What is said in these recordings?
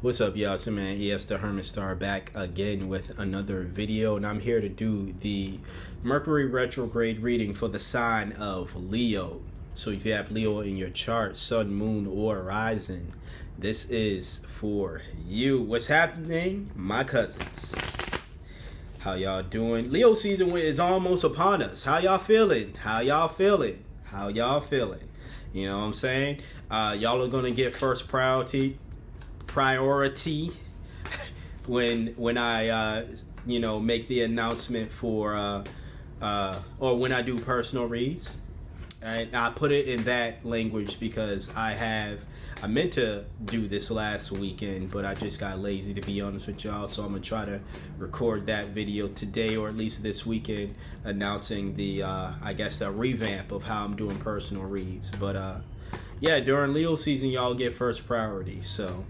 What's up, y'all? It's your man ES the Hermit Star back again with another video, and I'm here to do the Mercury Retrograde reading for the sign of Leo. So if you have Leo in your chart, Sun, Moon, or Rising, this is for you. What's happening, my cousins? How y'all doing? Leo season is almost upon us. How y'all feeling? How y'all feeling? How y'all feeling? You know what I'm saying? Y'all are gonna get first priority when I make the announcement for or when I do personal reads. And I put it in that language because I meant to do this last weekend, but I just got lazy, to be honest with y'all. So I'm gonna try to record that video today, or at least this weekend, announcing the the revamp of how I'm doing personal reads. But yeah, during Leo season, y'all get first priority. So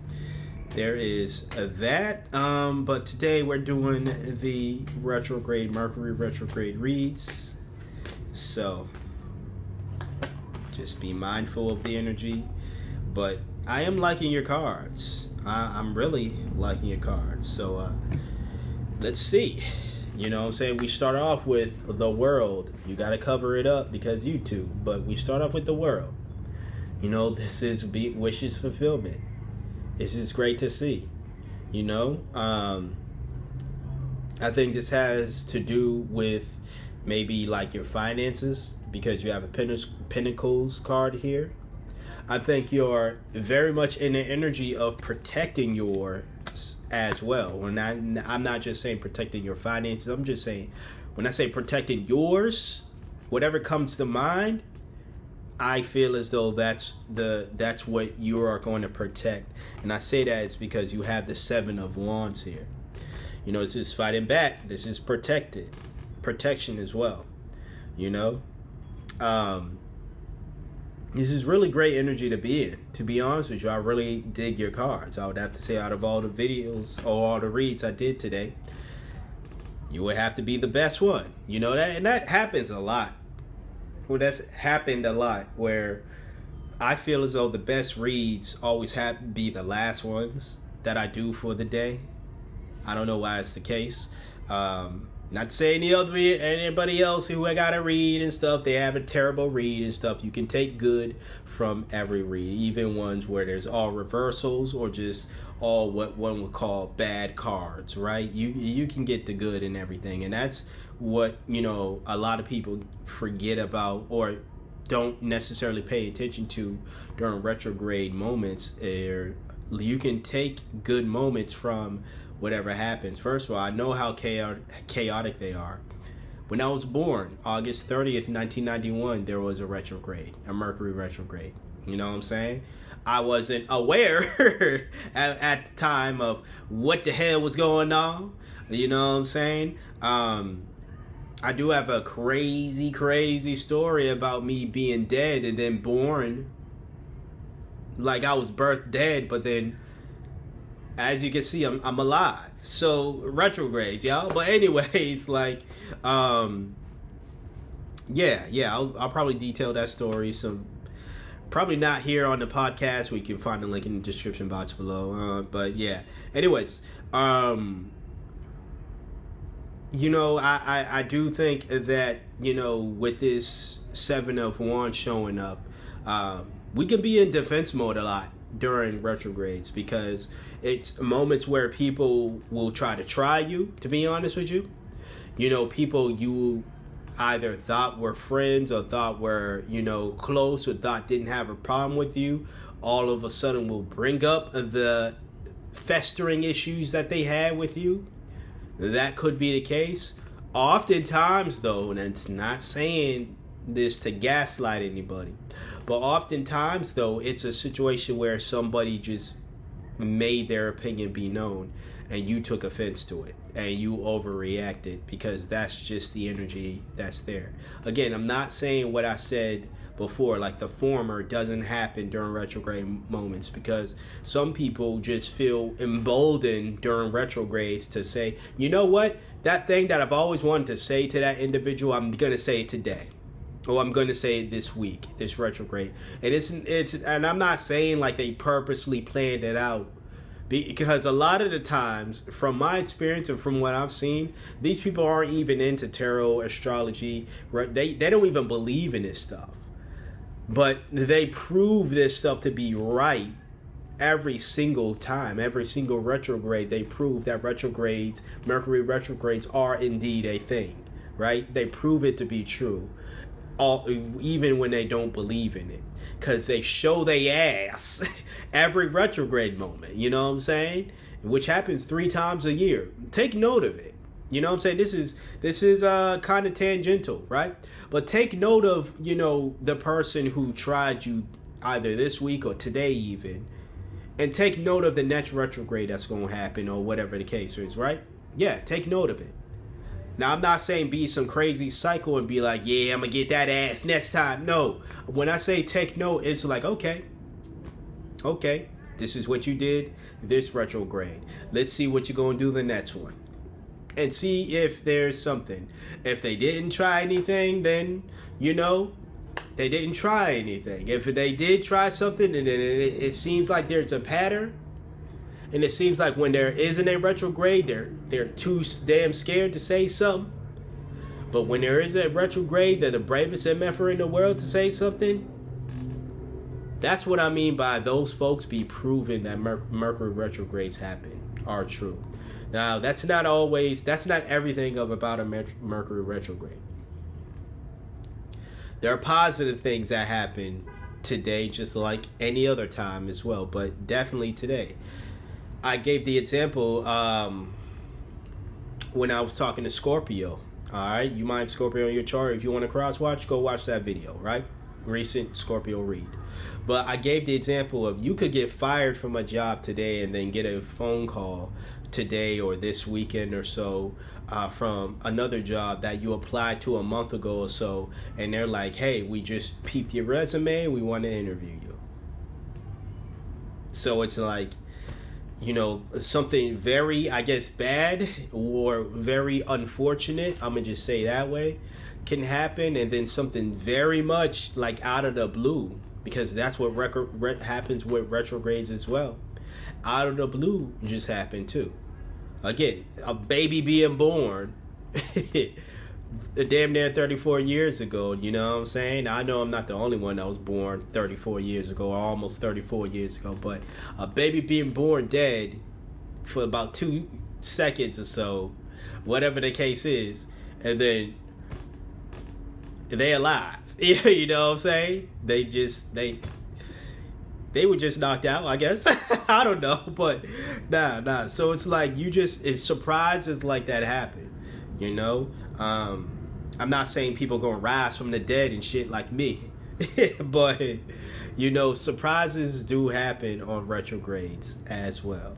there is that. But today we're doing the Mercury retrograde reads. So just be mindful of the energy. But I am liking your cards. I'm really liking your cards. So let's see. You know what I'm saying? We start off with the world. You got to cover it up because YouTube. But we start off with the world. You know, this is wishes fulfillment. This is great to see. You know, I think this has to do with maybe like your finances, because you have a Pentacles card here. I think you're very much in the energy of protecting yours as well. When I'm not just saying protecting your finances, I'm just saying when I say protecting yours, whatever comes to mind, I feel as though that's what you are going to protect. And I say that is because you have the Seven of Wands here. You know, this is fighting back. This is protection as well. You know, this is really great energy to be in. To be honest with you, I really dig your cards. I would have to say, out of all the videos or all the reads I did today, you would have to be the best one. You know that, and that happens a lot. Well, that's happened a lot, where I feel as though the best reads always have to be the last ones that I do for the day. I don't know why it's the case. Not to say anybody else who I gotta read and stuff, they have a terrible read and stuff. You can take good from every read, even ones where there's all reversals or just all what one would call bad cards, right? You can get the good in everything, and that's what, you know, a lot of people forget about or don't necessarily pay attention to during retrograde moments. You can take good moments from whatever happens. First of all, I know how chaotic they are. When I was born, August 30th, 1991, there was a Mercury retrograde. You know what I'm saying? I wasn't aware at the time of what the hell was going on. You know what I'm saying? I do have a crazy story about me being dead and then born. Like I was birthed dead, but then, as you can see, I'm alive. So retrogrades, y'all. But anyways, like, I'll probably detail that story. So probably not here on the podcast. We can find the link in the description box below. But yeah. Anyways, you know, I do think that, you know, with this Seven of Wands showing up, we can be in defense mode a lot during retrogrades, because it's moments where people will try you, to be honest with you. You know, people you either thought were friends or thought were, you know, close or thought didn't have a problem with you, all of a sudden will bring up the festering issues that they had with you. That could be the case. Oftentimes, though, and it's not saying this to gaslight anybody, but oftentimes, though, it's a situation where somebody just made their opinion be known and you took offense to it and you overreacted, because that's just the energy that's there. Again, I'm not saying what I said before, like the former doesn't happen during retrograde moments, because some people just feel emboldened during retrogrades to say, you know what, that thing that I've always wanted to say to that individual, I'm going to say it today. Or I'm going to say it this week, this retrograde. And it's and I'm not saying like they purposely planned it out Because a lot of the times, from my experience and from what I've seen, these people aren't even into tarot, astrology. Right? They don't even believe in this stuff. But they prove this stuff to be right every single time. Every single retrograde, they prove that retrogrades, Mercury retrogrades, are indeed a thing. Right? They prove it to be true. Even when they don't believe in it. Because they show they ass every retrograde moment. You know what I'm saying? Which happens 3 times a year. Take note of it. You know what I'm saying? This is kind of tangential, right? But take note of, you know, the person who tried you either this week or today even. And take note of the next retrograde that's going to happen or whatever the case is, right? Yeah, take note of it. Now, I'm not saying be some crazy psycho and be like, yeah, I'm going to get that ass next time. No. When I say take note, it's like, okay, this is what you did this retrograde. Let's see what you're going to do the next one. And see if there's something. If they didn't try anything, then, you know, they didn't try anything. If they did try something and it seems like there's a pattern, and it seems like when there isn't a retrograde, they're too damn scared to say something. But when there is a retrograde, they're the bravest MFer in the world to say something. That's what I mean by those folks be proven that Mercury retrogrades are true. Now, that's not everything about a Mercury retrograde. There are positive things that happen today, just like any other time as well, but definitely today. I gave the example when I was talking to Scorpio. All right, you might have Scorpio on your chart. If you want to cross watch, go watch that video, right? Recent Scorpio read. But I gave the example of you could get fired from a job today and then get a phone call today or this weekend or so from another job that you applied to a month ago or so, and they're like, hey, we just peeped your resume, we want to interview you. So it's like, you know, something very, I guess, bad or very unfortunate, I'm going to just say that way, can happen, and then something very much like out of the blue, because that's what happens with retrogrades as well. Out of the blue just happened too. Again, a baby being born damn near 34 years ago, you know what I'm saying? I know I'm not the only one that was born 34 years ago, or almost 34 years ago, but a baby being born dead for about 2 seconds or so, whatever the case is, and then they alive. You know what I'm saying? They were just knocked out, I guess. I don't know, but nah. So it's like it's surprises like that happen, you know? I'm not saying people gonna rise from the dead and shit like me, but, you know, surprises do happen on retrogrades as well.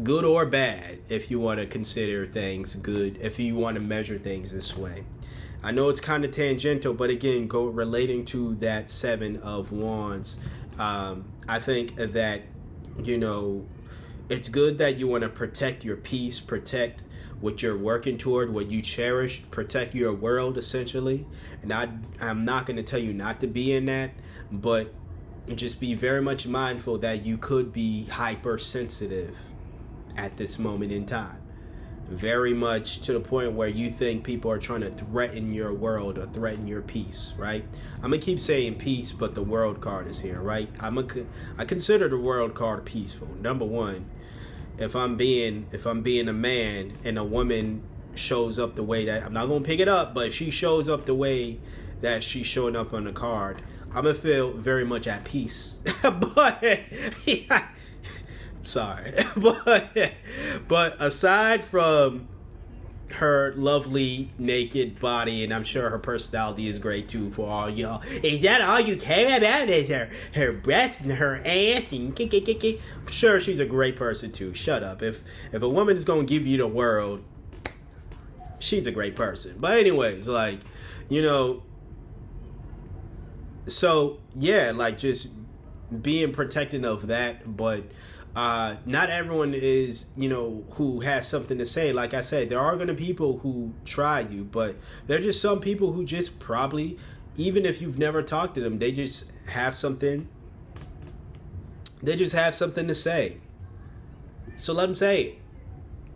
Good or bad, if you want to consider things good, if you want to measure things this way. I know it's kind of tangential, but again, relating to that 7 of Wands, I think that, you know, it's good that you want to protect your peace, protect what you're working toward, what you cherish, protect your world, essentially. And I'm not going to tell you not to be in that, but just be very much mindful that you could be hypersensitive at this moment in time. Very much to the point where you think people are trying to threaten your world or threaten your peace, right? I'm gonna keep saying peace, but the world card is here, right? I consider the world card peaceful. Number one, if I'm being a man and a woman shows up the way that, I'm not gonna pick it up, but if she shows up the way that she's showing up on the card, I'm gonna feel very much at peace. But yeah, sorry, but aside from her lovely naked body, and I'm sure her personality is great too for all y'all. Is that all you care about? Is her breasts and her ass? And I'm sure she's a great person too. Shut up. If a woman is gonna give you the world, she's a great person. But anyways, like, you know, so yeah, like just being protective of that, but not everyone is, you know, who has something to say. Like I said, there are going to be people who try you, but there are just some people who just probably, even if you've never talked to them, they just have something to say. So let them say it.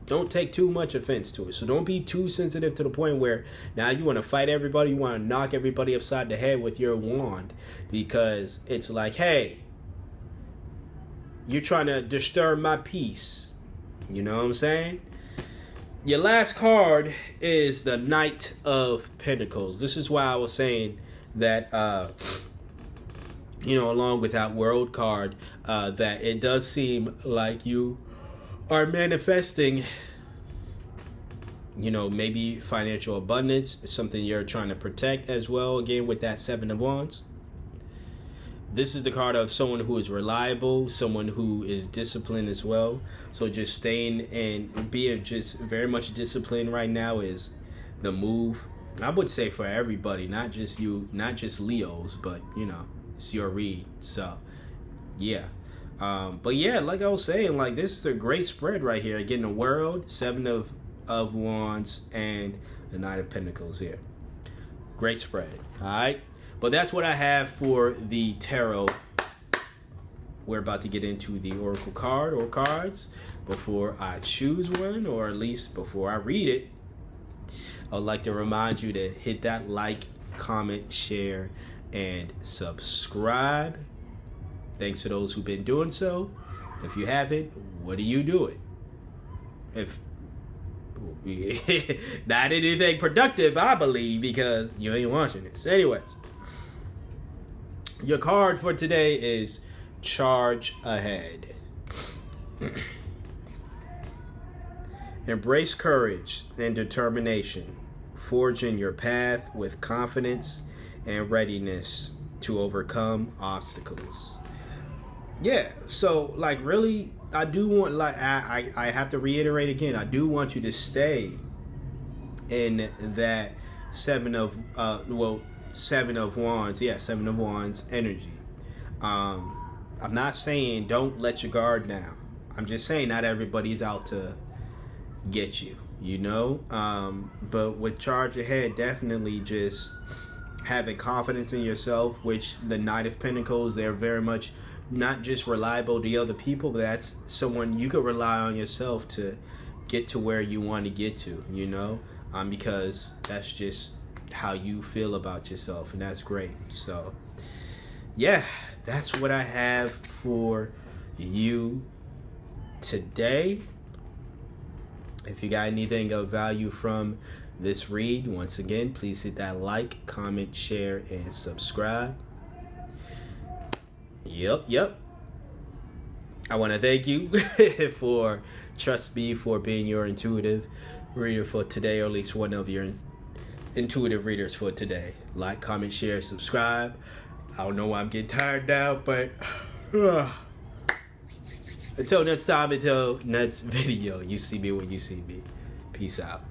Don't take too much offense to it. So don't be too sensitive to the point where now you want to fight everybody, you want to knock everybody upside the head with your wand, because it's like, hey, you're trying to disturb my peace. You know what I'm saying? Your last card is the Knight of Pentacles. This is why I was saying that, along with that World card, that it does seem like you are manifesting, maybe financial abundance. It's something you're trying to protect as well, again, with that Seven of Wands. This is the card of someone who is reliable, someone who is disciplined as well. So just staying and being just very much disciplined right now is the move. I would say for everybody, not just you, not just Leos, but, it's your read. So, yeah. But yeah, like I was saying, like this is a great spread right here. Getting the World, Seven of Wands, and the Knight of Pentacles here. Great spread. All right. But that's what I have for the tarot. We're about to get into the Oracle card or cards. Before I choose one, or at least before I read it, I would like to remind you to hit that like, comment, share, and subscribe. Thanks to those who've been doing so. If you haven't, what are you doing? If not anything productive, I believe, because you ain't watching this. Anyways, your card for today is Charge Ahead. Embrace courage and determination, forging your path with confidence and readiness to overcome obstacles. Yeah, so like really, I do want, like I have to reiterate again, I do want you to stay in that Seven of Wands, Seven of Wands energy. I'm not saying don't let your guard down. I'm just saying not everybody's out to get you, but with Charge Ahead, definitely just having confidence in yourself, which the Knight of Pentacles, they're very much not just reliable to other people, but that's someone you could rely on yourself to get to where you want to get to, because that's just how you feel about yourself, and that's great. So yeah, that's what I have for you today. If you got anything of value from this read, once again, please hit that like, comment, share, and subscribe. Yep. I want to thank you for trust me for being your intuitive reader for today, or at least one of your intuitive readers for today. Like, comment, share, subscribe. I don't know why I'm getting tired now, but until next time, until next video, you see me when you see me. Peace out.